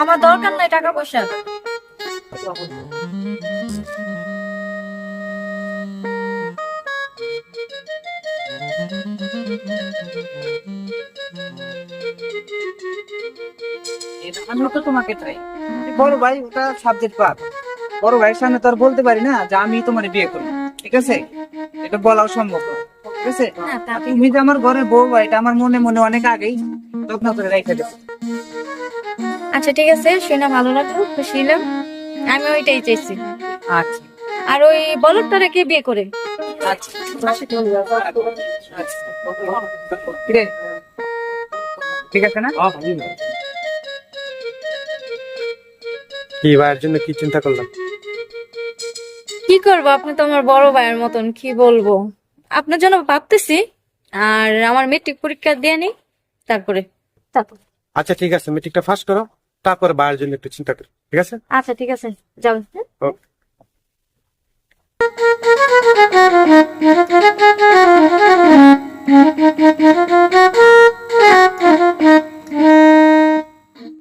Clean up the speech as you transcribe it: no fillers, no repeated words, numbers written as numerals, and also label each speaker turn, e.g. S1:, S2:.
S1: আমার দরকার নাই টাকা পয়সা।
S2: আমিও তো তোমাকে চাই। বড় ভাই ওটা সাবজেক্ট পার, বড় ভাইয়ের সামনে তো আর বলতে পারি না যে আমি তোমার বিয়ে করবো, ঠিক আছে? এটা বলাও সম্ভব না, ঠিক আছে?
S1: না, তা ঠিক।
S2: তুমি যে আমার ঘরে বউ, এটা আমার মনে মনে অনেক আগেই যত্ন করে রেখে দেবো।
S1: আচ্ছা ঠিক আছে, শুনে ভালো লাগলো, খুশি হলাম। আমি ওইটাই চাইছি।
S2: আচ্ছা
S1: আর ওই বলদটারে কে বিয়ে করে?
S2: আচ্ছা আচ্ছা। কিরে, ঠিক আছে না?
S3: কি ভাইয়ের জন্য কি চিন্তা করলাম?
S1: কি করবো, আপনি তো আমার বড় ভাইয়ের মতন, কি বলবো। আপনার জন্য ভাবতেছি। আর আমার মেট্রিক পরীক্ষা দিয়ে নি, তারপরে তারপর।
S3: আচ্ছা ঠিক আছে, মেট্রিকটা ফার্স্ট করো, তারপরে ভাইয়ের জন্য একটু চিন্তা করি, ঠিক আছে?
S1: আচ্ছা ঠিক আছে, যাবেন।
S3: ওকে।